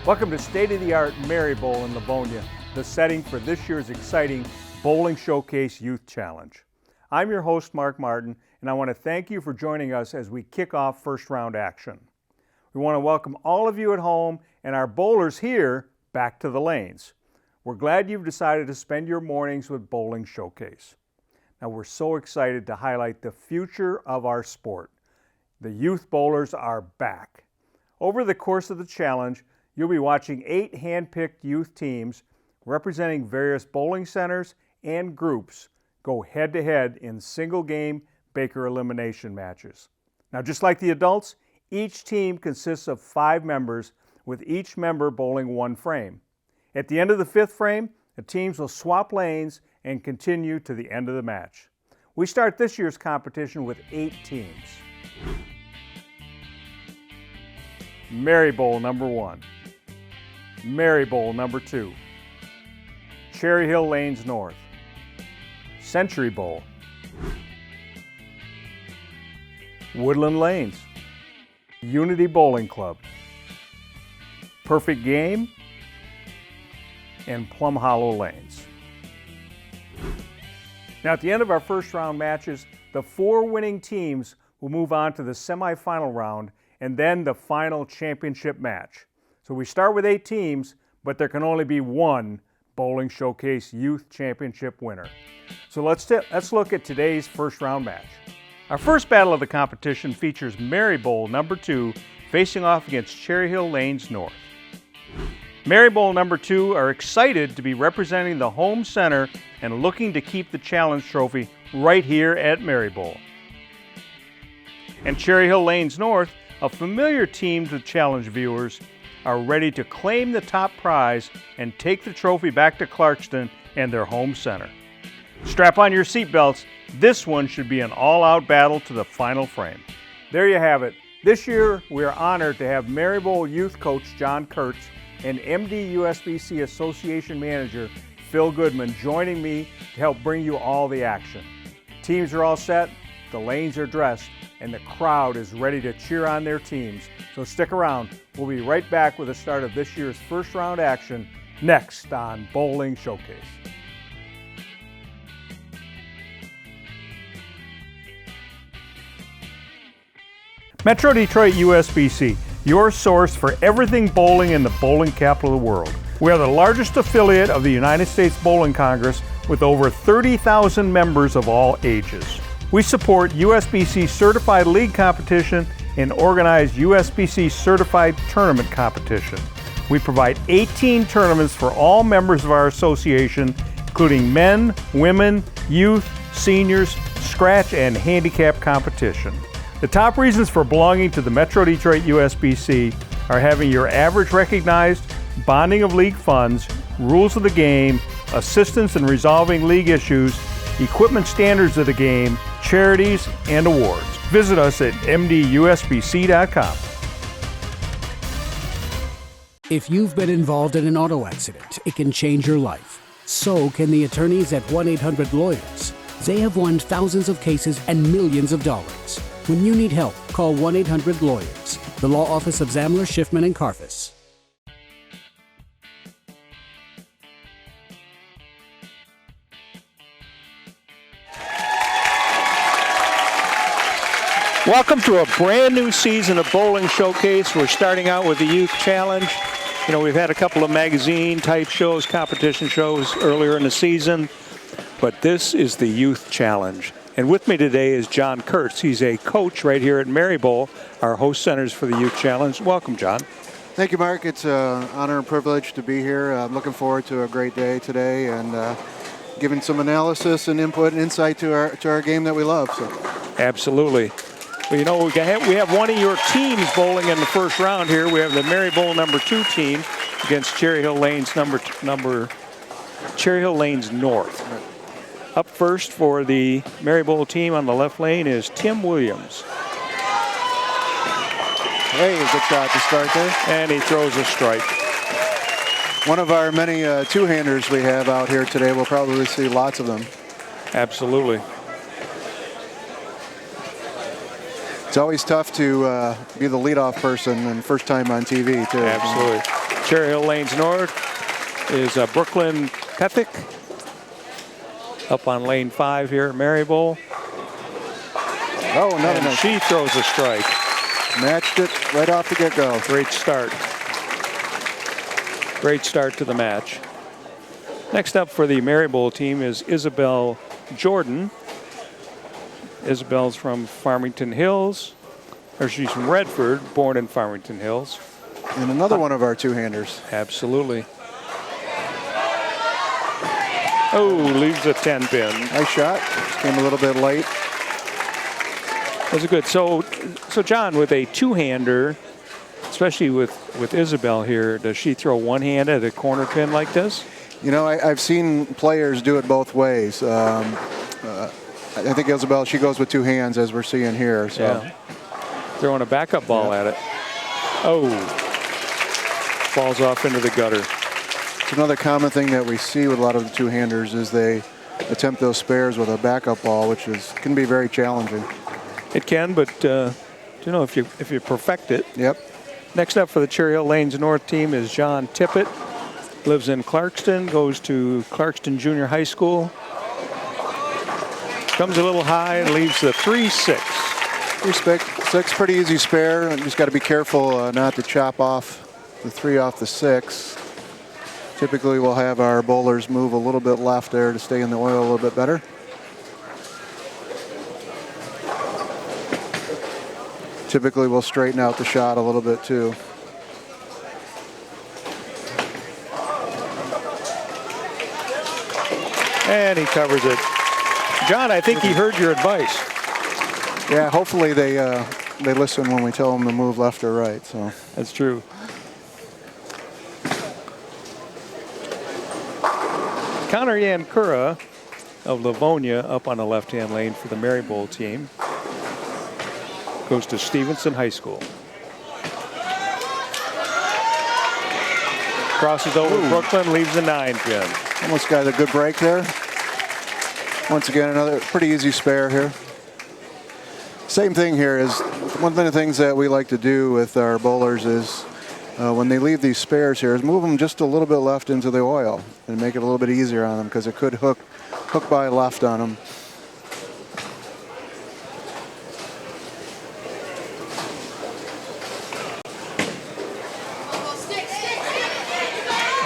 Welcome to state-of-the-art Merri Bowl in Livonia, the setting for this year's exciting Bowling Showcase Youth Challenge. I'm your host, Mark Martin, and I want to thank you for joining us as we kick off first round action. We want to welcome all of you at home and our bowlers here back to the lanes. We're glad you've decided to spend your mornings with Bowling Showcase. Now, we're so excited to highlight the future of our sport. The youth bowlers are back. Over the course of the challenge, you'll be watching 8 hand-picked youth teams representing various bowling centers and groups go head-to-head in single-game Baker elimination matches. Now, just like the adults, each team consists of 5 members, with each member bowling 1 frame. At the end of the 5th frame, the teams will swap lanes and continue to the end of the match. We start this year's competition with 8 teams. Merri Bowl number 1. Merri Bowl number 2, Cherry Hill Lanes North, Century Bowl, Woodland Lanes, Unity Bowling Club, Perfect Game, and Plum Hollow Lanes. Now, at the end of our first round matches, the 4 winning teams will move on to the semifinal round and then the final championship match. So we start with 8 teams, but there can only be 1 Bowling Showcase Youth Championship winner. So let's look at today's first round match. Our first battle of the competition features Merri Bowl number 2 facing off against Cherry Hill Lanes North. Merri Bowl number 2 are excited to be representing the home center and looking to keep the challenge trophy right here at Merri Bowl. And Cherry Hill Lanes North, a familiar team to challenge viewers, are ready to claim the top prize and take the trophy back to Clarkston and their home center. Strap on your seatbelts. This one should be an all-out battle to the final frame. There you have it. This year, we are honored to have Merri Bowl youth coach John Kurtz and MD USBC Association Manager Phil Goodman joining me to help bring you all the action. Teams are all set, the lanes are dressed, and the crowd is ready to cheer on their teams. So stick around. We'll be right back with the start of this year's first round action next on Bowling Showcase. Metro Detroit USBC, your source for everything bowling in the bowling capital of the world. We are the largest affiliate of the United States Bowling Congress with over 30,000 members of all ages. We support USBC Certified League competition and organize USBC Certified Tournament competition. We provide 18 tournaments for all members of our association, including men, women, youth, seniors, scratch, and handicap competition. The top reasons for belonging to the Metro Detroit USBC are having your average recognized, bonding of league funds, rules of the game, assistance in resolving league issues, equipment standards of the game, charities, and awards. Visit us at mdusbc.com. If you've been involved in an auto accident, it can change your life. So can the attorneys at 1-800-LAWYERS. They have won thousands of cases and millions of dollars. When you need help, call 1-800-LAWYERS, the law office of Zamler, Schiffman, and Karfus. Welcome to a brand new season of Bowling Showcase. We're starting out with the Youth Challenge. You know, we've had a couple of magazine type shows, competition shows earlier in the season, but this is the Youth Challenge. And with me today is John Kurtz. He's a coach right here at Merri Bowl, our host centers for the Youth Challenge. Welcome, John. Thank you, Mark. It's an honor and privilege to be here. I'm looking forward to a great day today and giving some analysis and input and insight to our game that we love. So. Absolutely. Well, you know, we have one of your teams bowling in the first round here. We have the Merri Bowl number 2 team against Cherry Hill Lanes Cherry Hill Lanes North. Right. Up first for the Merri Bowl team on the left lane is Tim Williams. Hey, good shot to start there. And he throws a strike. One of our many two-handers we have out here today. We'll probably see lots of them. Absolutely. It's always tough to be the leadoff person and first time on TV, too. Absolutely. Cherry Hill Lanes North is Brooklyn Pethick up on lane 5 here at Merri Bowl. Oh, another And nice. she throws a strike. Matched it right off the get-go. Great start. Great start to the match. Next up for the Merri Bowl team is Isabel Jordan. Isabel's from Farmington Hills, or she's from Redford, born in Farmington Hills. And another one of our two-handers. Absolutely. Oh, leaves a 10-pin. Nice shot. Came a little bit late. That was good. So John, with a two-hander, especially with Isabel here, does she throw one hand at a corner pin like this? You know, I've seen players do it both ways. I think Isabel, she goes with two hands, as we're seeing here. So. Yeah. Throwing a backup ball at it. Oh. Falls off into the gutter. It's another common thing that we see with a lot of the two-handers is they attempt those spares with a backup ball, which can be very challenging. It can, but you know, if you perfect it. Yep. Next up for the Cherry Hill Lanes North team is John Tippett. Lives in Clarkston, goes to Clarkston Junior High School. Comes a little high and leaves the 3-6. 3-6, pretty easy spare. You just got to be careful not to chop off the 3 off the 6. Typically, we'll have our bowlers move a little bit left there to stay in the oil a little bit better. Typically, we'll straighten out the shot a little bit too. And he covers it. John, I think he heard your advice. Yeah, hopefully they listen when we tell them to move left or right. So that's true. Connor Yankura of Livonia up on the left-hand lane for the Merri Bowl team. Goes to Stevenson High School. Crosses over Brooklyn, leaves a 9-pin. Almost got a good break there. Once again, another pretty easy spare here. Same thing here is one of the things that we like to do with our bowlers is when they leave these spares here is move them just a little bit left into the oil and make it a little bit easier on them because it could hook by left on them.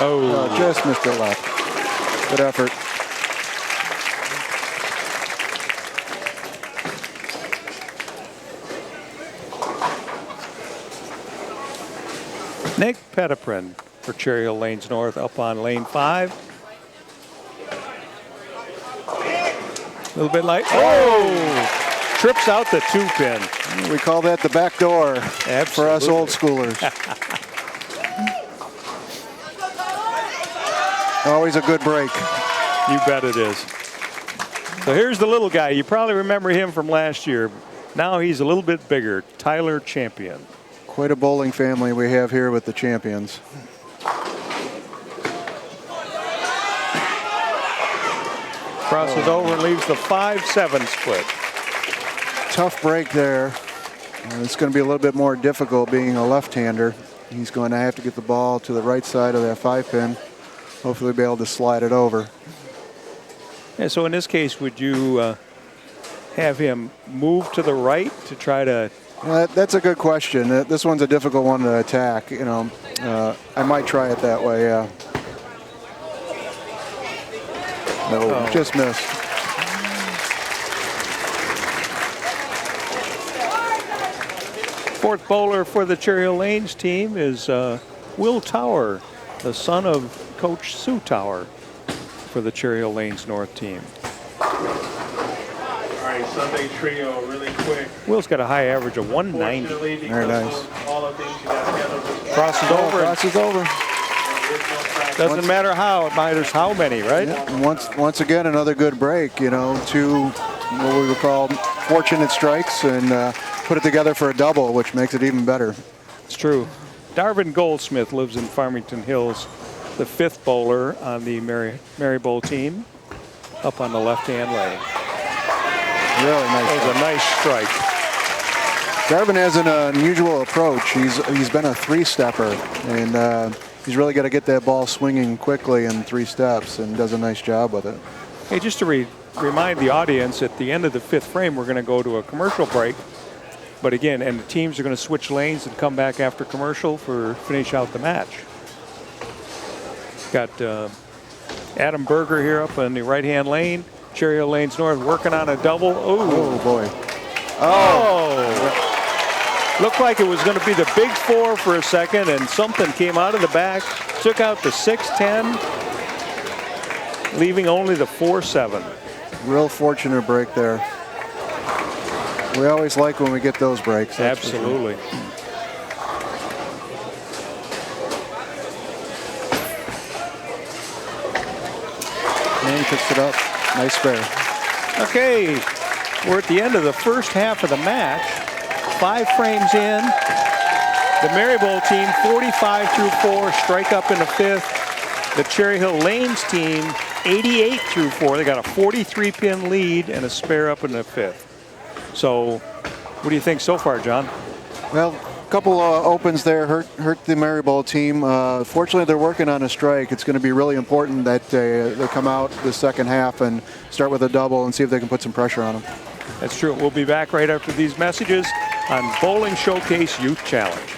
Oh, just missed it left. Good effort. Nick Petiprin for Cherry Hill Lanes North up on lane 5. A little bit light. Oh! Trips out the 2-pin. We call that the back door for us old schoolers. Always a good break. You bet it is. So here's the little guy. You probably remember him from last year. Now he's a little bit bigger. Tyler Champion. Quite a bowling family we have here with the champions. Crosses over and leaves the 5-7 split. Tough break there. It's going to be a little bit more difficult being a left-hander. He's going to have to get the ball to the right side of that 5-pin. Hopefully be able to slide it over. Yeah, so in this case, would you have him move to the right to try to... That's a good question. This one's a difficult one to attack. You know, I might try it that way, yeah. No, just missed. Fourth bowler for the Cherry Hill Lanes team is Will Tower, the son of Coach Sue Tower for the Cherry Hill Lanes North team. All right, Sunday trio really quick. Will's got a high average of 190. Very nice. Crosses over. Crosses over. Doesn't matter how, it matters how many, right? Yeah. And once again, another good break, you know, 2 what we would call fortunate strikes and put it together for a double, which makes it even better. It's true. Darvin Goldsmith lives in Farmington Hills, the 5th bowler on the Merri Bowl team, up on the left-hand lane. Really nice. That was a nice strike. Darvin has an unusual approach. He's been a 3-stepper, and he's really got to get that ball swinging quickly in 3 steps, and does a nice job with it. Hey, just to remind the audience, at the end of the 5th frame, we're going to go to a commercial break. But again, and the teams are going to switch lanes and come back after commercial for finish out the match. Got Adam Berger here up in the right-hand lane. Cherry Hill Lanes North working on a double. Oh boy. Oh. Looked like it was going to be the big 4 for a second, and something came out of the back, took out the 6-10, leaving only the 4-7. Real fortunate break there. We always like when we get those breaks. Absolutely. And picks it up. Nice spare. Okay, we're at the end of the first half of the match. 5 frames in. The Merri Bowl team 45 through 4, strike up in the 5th. The Cherry Hill Lanes team 88 through 4. They got a 43-pin lead and a spare up in the 5th. So, what do you think so far, John? Well, a couple opens there hurt the Merri Bowl team. Fortunately, they're working on a strike. It's going to be really important that they come out the second half and start with a double and see if they can put some pressure on them. That's true. We'll be back right after these messages on Bowling Showcase Youth Challenge.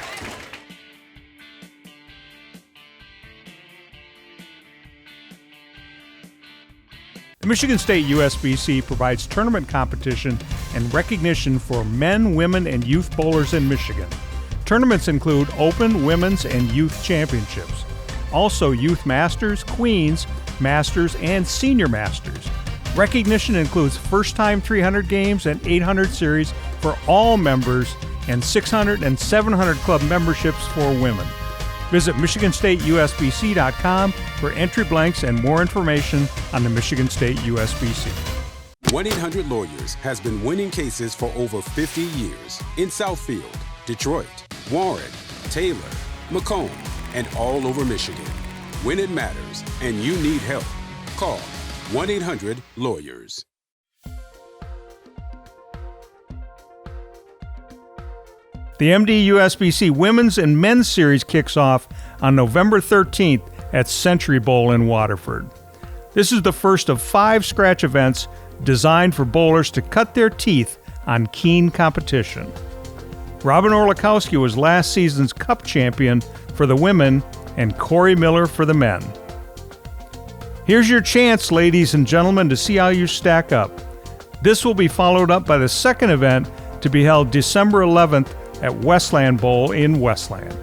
The Michigan State USBC provides tournament competition and recognition for men, women, and youth bowlers in Michigan. Tournaments include Open, Women's, and Youth Championships. Also Youth Masters, Queens, Masters, and Senior Masters. Recognition includes first-time 300 games and 800 series for all members and 600 and 700 club memberships for women. Visit MichiganStateUSBC.com for entry blanks and more information on the Michigan State USBC. 1-800-Lawyers has been winning cases for over 50 years in Southfield, Detroit, Warren, Taylor, Macomb, and all over Michigan. When it matters and you need help, call 1-800-Lawyers. The MD USBC Women's and Men's Series kicks off on November 13th at Century Bowl in Waterford. This is the first of 5 scratch events designed for bowlers to cut their teeth on keen competition. Robin Orlikowski was last season's Cup champion for the women and Corey Miller for the men. Here's your chance, ladies and gentlemen, to see how you stack up. This will be followed up by the second event to be held December 11th at Westland Bowl in Westland.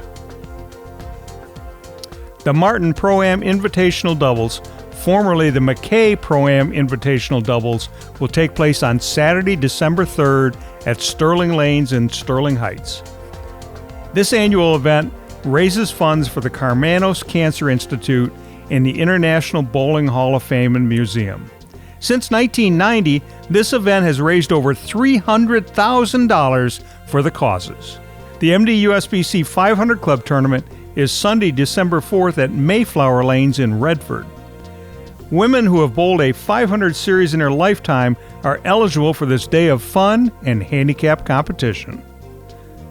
The Martin Pro-Am Invitational Doubles, formerly the McKay Pro-Am Invitational Doubles, will take place on Saturday, December 3rd at Sterling Lanes in Sterling Heights. This annual event raises funds for the Karmanos Cancer Institute and the International Bowling Hall of Fame and Museum. Since 1990, this event has raised over $300,000 for the causes. The MD USBC 500 Club Tournament is Sunday, December 4th at Mayflower Lanes in Redford. Women who have bowled a 500 series in their lifetime are eligible for this day of fun and handicap competition.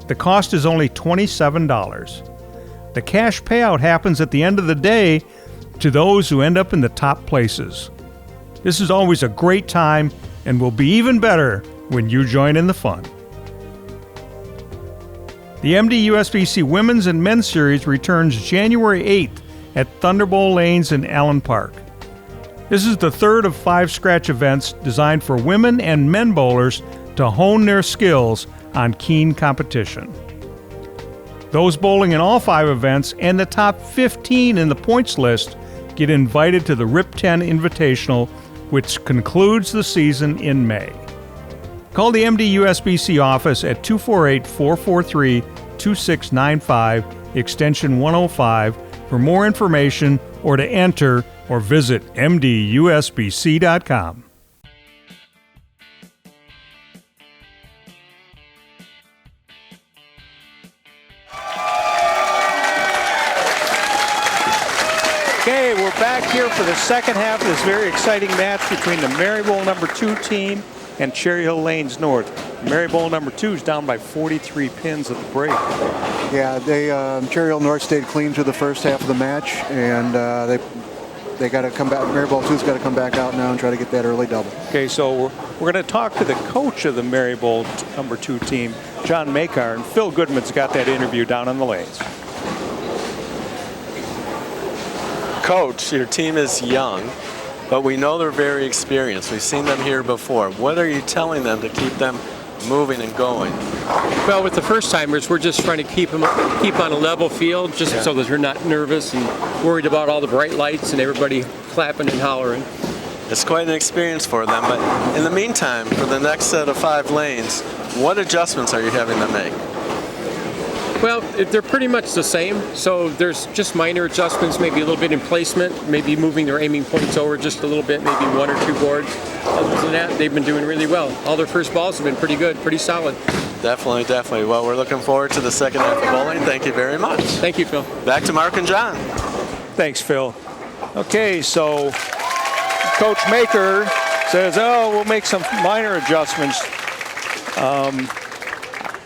The cost is only $27. The cash payout happens at the end of the day to those who end up in the top places. This is always a great time and will be even better when you join in the fun. The MD USBC Women's and Men's Series returns January 8th at Thunderbolt Lanes in Allen Park. This is the third of 5 scratch events designed for women and men bowlers to hone their skills on keen competition. Those bowling in all 5 events and the top 15 in the points list get invited to the RIP 10 Invitational, which concludes the season in May. Call the MD USBC office at 248-443-2695, extension 105, for more information or to enter, or visit mdusbc.com. Okay, we're back here for the second half of this very exciting match between the Merri Bowl #2 team and Cherry Hill Lanes North. Merri Bowl number 2 is down by 43 pins at the break. Yeah, they Cherry Hill North stayed clean through the first half of the match, and they got to come back. Merri Bowl 2's got to come back out now and try to get that early double. Okay, so we're going to talk to the coach of the Merri Bowl number 2 team, John Makar, and Phil Goodman's got that interview down on the lanes. Coach, your team is young, but we know they're very experienced. We've seen them here before. What are you telling them to keep them moving and going? Well, with the first timers, we're just trying to keep on a level field, just so that they're not nervous and worried about all the bright lights and everybody clapping and hollering. It's quite an experience for them, but in the meantime, for the next set of 5 lanes, what adjustments are you having them make? Well, they're pretty much the same, so there's just minor adjustments, maybe a little bit in placement, maybe moving their aiming points over just a little bit, maybe 1 or 2 boards. Other than that, they've been doing really well. All their first balls have been pretty good, pretty solid. Definitely, definitely. Well, we're looking forward to the second half of bowling. Thank you very much. Thank you, Phil. Back to Mark and John. Thanks, Phil. Okay, so Coach Maker says, oh, we'll make some minor adjustments.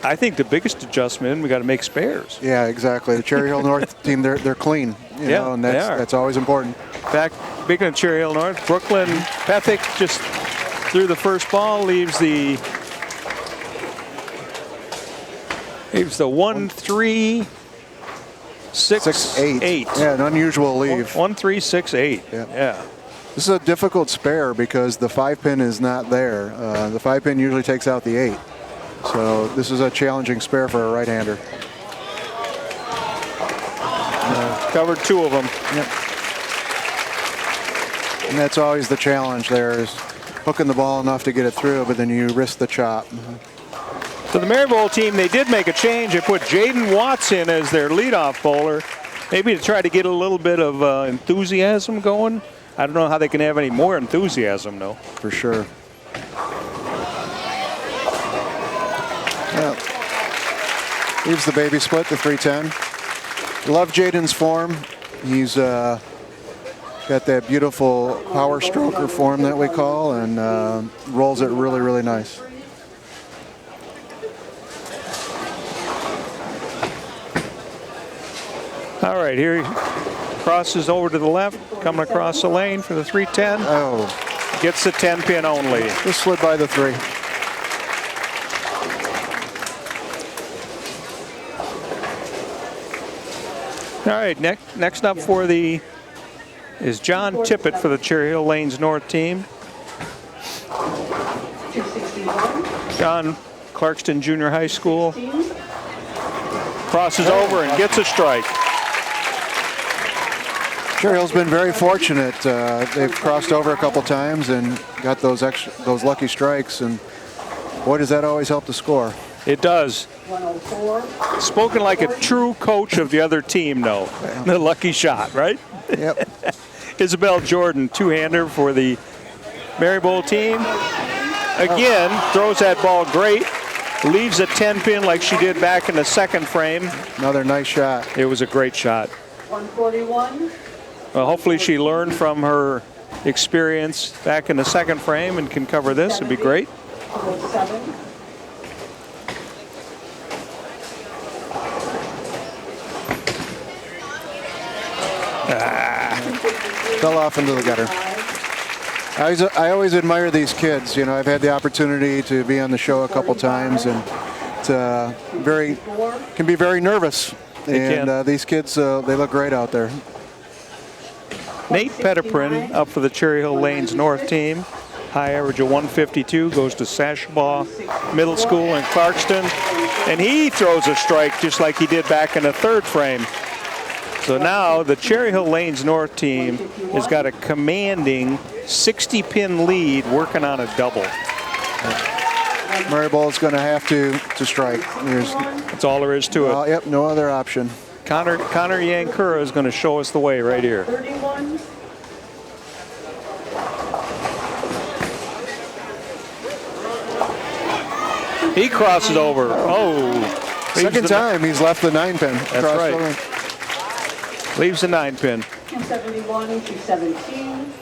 I think the biggest adjustment, we got to make spares. Yeah, exactly. The Cherry Hill North team, they're clean, you know, and that's always important. Back, speaking of Cherry Hill North, Brooklyn Pethick just threw the first ball, leaves the 1-3-6-8. Yeah, an unusual leave. 1-3-6-8. Yeah. This is a difficult spare because the 5-pin is not there. The 5-pin usually takes out the 8. So this is a challenging spare for a right-hander. Covered 2 of them. Yep. And that's always the challenge there, is hooking the ball enough to get it through, but then you risk the chop. So the Merri Bowl team, they did make a change. They put Jaden Watts in as their leadoff bowler, maybe to try to get a little bit of enthusiasm going. I don't know how they can have any more enthusiasm, though. For sure. Yeah. Leaves the baby split to 310. Love Jaden's form. He's got that beautiful power stroker form that we call, and rolls it really, really nice. All right, here he crosses over to the left, coming across the lane for the 310. Oh. Gets the 10-pin only. Just slid by the 3. All right, next up for is John Tippett for the Cherry Hill Lanes North team. John, Clarkston Junior High School. Crosses over and gets a strike. Cherry Hill's been very fortunate. They've crossed over a couple times and got those lucky strikes, and boy, does that always help the score. It does. Spoken like a true coach of the other team, though. The lucky shot, right? Yep. Isabel Jordan, 2-hander for the Merri Bowl team. Again, throws that ball great. Leaves a 10-pin like she did back in the second frame. Another nice shot. It was a great shot. 141. Well, hopefully she learned from her experience back in the second frame and can cover this. It'd be great. 7. Fell off into the gutter. I always admire these kids. You know, I've had the opportunity to be on the show a couple times, and it's can be very nervous. And these kids, they look great out there. Nate Petiprin up for the Cherry Hill Lanes North team. High average of 152, goes to Sashabaw Middle School in Clarkston. And he throws a strike just like he did back in the third frame. So now the Cherry Hill Lanes North team has got a commanding 60-pin lead working on a double. Merri Bowl's going to have to strike. That's all there is to it. Yep, no other option. Connor Yankura is going to show us the way right here. 31. He crosses over. Oh. Second time he's left the 9-pin. That's right. Leaves the 9-pin. 271, 217.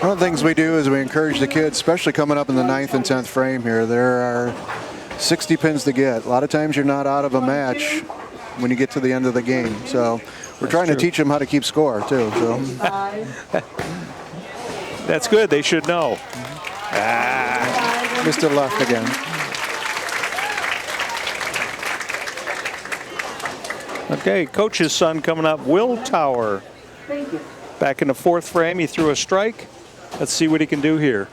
One of the things we do is we encourage the kids, especially coming up in the 9th and 10th frame here. There are 60 pins to get. A lot of times you're not out of a match when you get to the end of the game. So we're trying to teach them how to keep score too. So that's good. They should know. Missed it left again. Okay, coach's son coming up, Will Tower. Thank you. Back in the 4th frame, he threw a strike. Let's see what he can do here.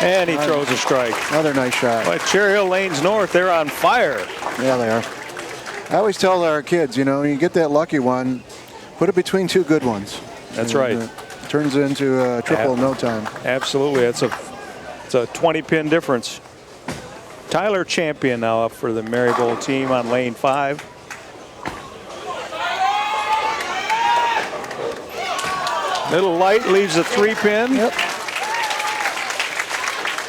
And he throws a strike. Another nice shot. But Cherry Hill Lanes North, they're on fire. Yeah, they are. I always tell our kids, you know, when you get that lucky one, put it between 2 good ones. That's And, right. Turns into a triple in no time. Absolutely. It's a 20-pin difference. Tyler Champion now up for the Merri Bowl team on lane 5. Little light leaves a 3-pin. Yep.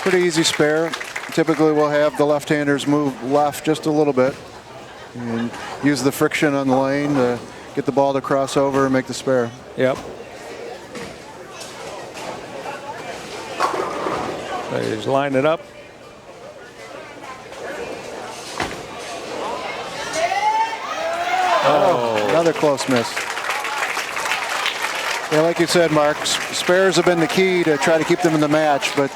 Pretty easy spare. Typically we'll have the left-handers move left just a little bit and use the friction on the lane to get the ball to cross over and make the spare. Yep. They just line it up. Oh, another close miss. Yeah, like you said, Mark, spares have been the key to try to keep them in the match, but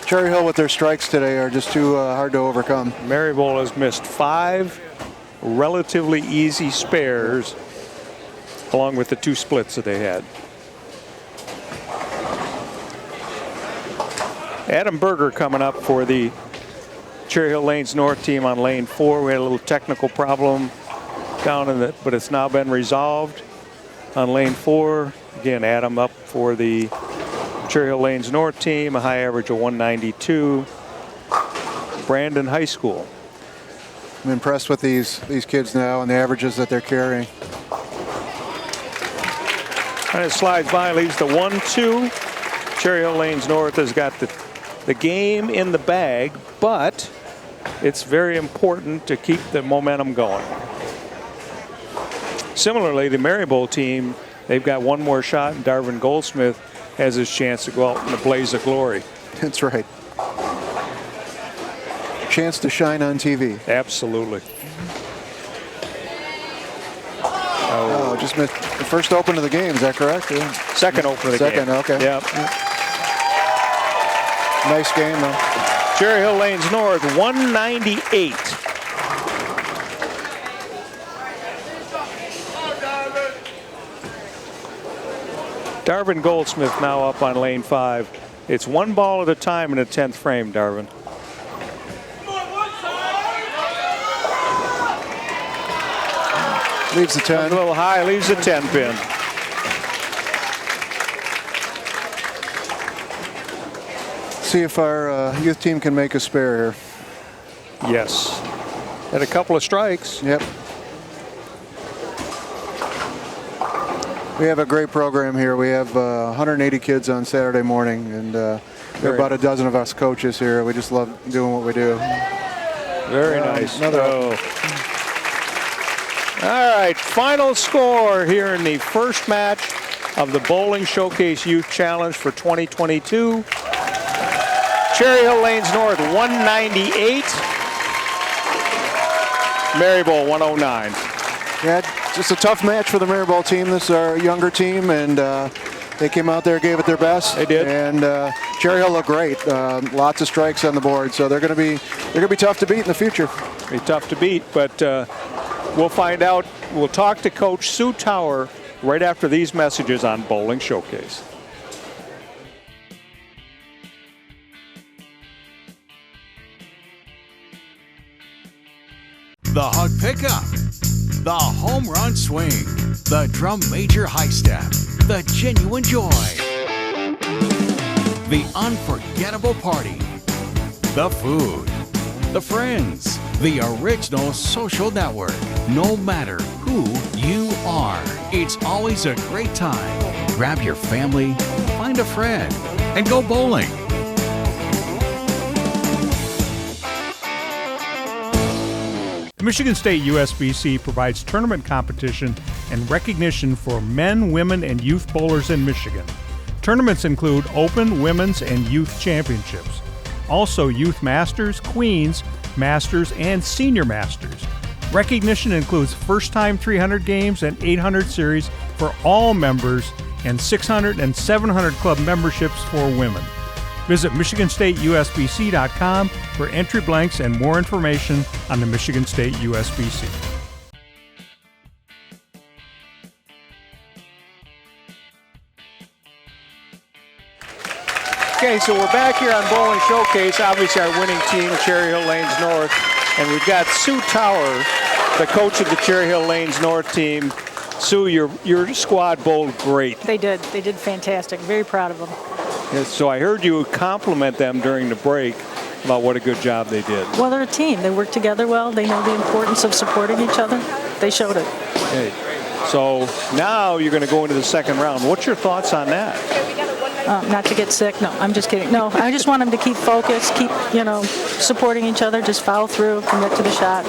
Cherry Hill with their strikes today are just too hard to overcome. Merri Bowl has missed 5 relatively easy spares along with the 2 splits that they had. Adam Berger coming up for the Cherry Hill Lanes North team on lane 4. We had a little technical problem down in the, but it's now been resolved on lane 4. Again, Adam up for the Cherry Hill Lanes North team, a high average of 192. Brandon High School. I'm impressed with these kids now and the averages that they're carrying. And it slides by, leaves the 1-2. Cherry Hill Lanes North has got the game in the bag, but it's very important to keep the momentum going. Similarly, the Merri Bowl team, they've got one more shot, and Darvin Goldsmith has his chance to go out in a blaze of glory. That's right. Chance to shine on TV. Absolutely. Oh, just missed the first open of the game. Is that correct? Yeah. Second open of the game. Second, okay. Yep. Nice game, though. Cherry Hill Lanes North, 198. Darvin Goldsmith now up on lane 5. It's 1 ball at a time in the 10th frame, Darvin. Leaves the 10. A little high, leaves the 10 pin. See if our youth team can make a spare here. Yes. Had a couple of strikes. Yep. We have a great program here. We have 180 kids on Saturday morning, and there are about a dozen of us coaches here. We just love doing what we do. Very nice. Another. All right, final score here in the first match of the Bowling Showcase Youth Challenge for 2022. Cherry Hill Lanes North 198. Merri Bowl 109. Yeah, just a tough match for the Merri Bowl team. This is our younger team, and they came out there, gave it their best. They did. And Cherry Hill looked great. Lots of strikes on the board, so they're going to be tough to beat in the future. Be tough to beat, but we'll find out. We'll talk to Coach Sue Tower right after these messages on Bowling Showcase. The hug pickup, the home run swing, the drum major high step, the genuine joy, the unforgettable party, the food, the friends, the original social network. No matter who you are, it's always a great time. Grab your family, find a friend, and go bowling. The Michigan State USBC provides tournament competition and recognition for men, women, and youth bowlers in Michigan. Tournaments include Open, Women's, and Youth Championships. Also Youth Masters, Queens, Masters, and Senior Masters. Recognition includes first-time 300 games and 800 series for all members and 600 and 700 club memberships for women. Visit MichiganStateUSBC.com for entry blanks and more information on the Michigan State USBC. Okay, so we're back here on Bowling Showcase. Obviously, our winning team, Cherry Hill Lanes North, and we've got Sue Tower, the coach of the Cherry Hill Lanes North team. Sue, your squad bowled great. They did. They did fantastic. Very proud of them. Yes, so I heard you compliment them during the break about what a good job they did. Well, they're a team. They work together well. They know the importance of supporting each other. They showed it. Okay. So now you're going to go into the second round. What's your thoughts on that? Not to get sick. No, I'm just kidding. No, I just want them to keep focused, keep, supporting each other, just follow through, commit to the shot.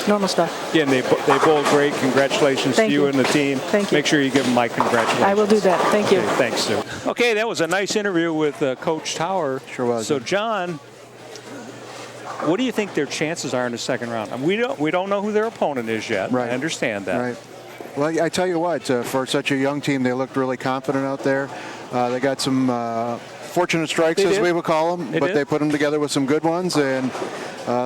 Normal stuff. Again, they bowled great. Congratulations to you and the team. Thank you. Make sure you give them my congratulations. I will do that. Thank you. Okay, thanks, Sue. Okay, that was a nice interview with Coach Tower. Sure was. So, John, what do you think their chances are in the second round? I mean, we don't know who their opponent is yet. Right. I understand that. Right. Well, I tell you what, for such a young team, they looked really confident out there. They got some fortunate strikes, as we would call them, but they put them together with some good ones, and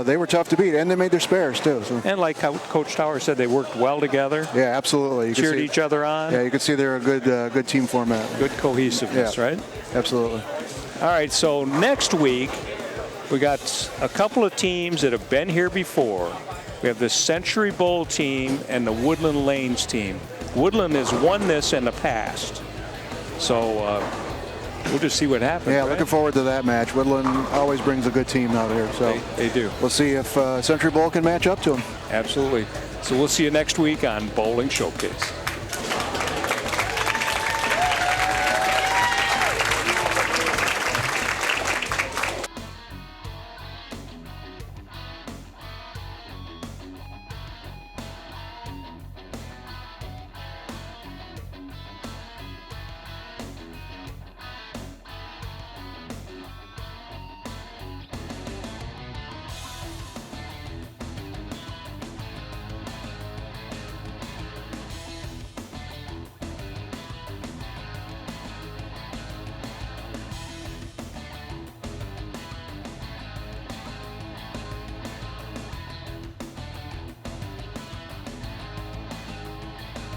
they were tough to beat, and they made their spares, too. So. And like how Coach Tower said, they worked well together. Yeah, absolutely. You cheered each other on. Yeah, you could see they're a good team format. Good cohesiveness, right? Absolutely. All right, so next week, we got a couple of teams that have been here before. We have the Century Bowl team and the Woodland Lanes team. Woodland has won this in the past. So we'll just see what happens. Yeah, right? looking forward to that match. Woodland always brings a good team out here. So they do. We'll see if Century Bowl can match up to them. Absolutely. So we'll see you next week on Bowling Showcase.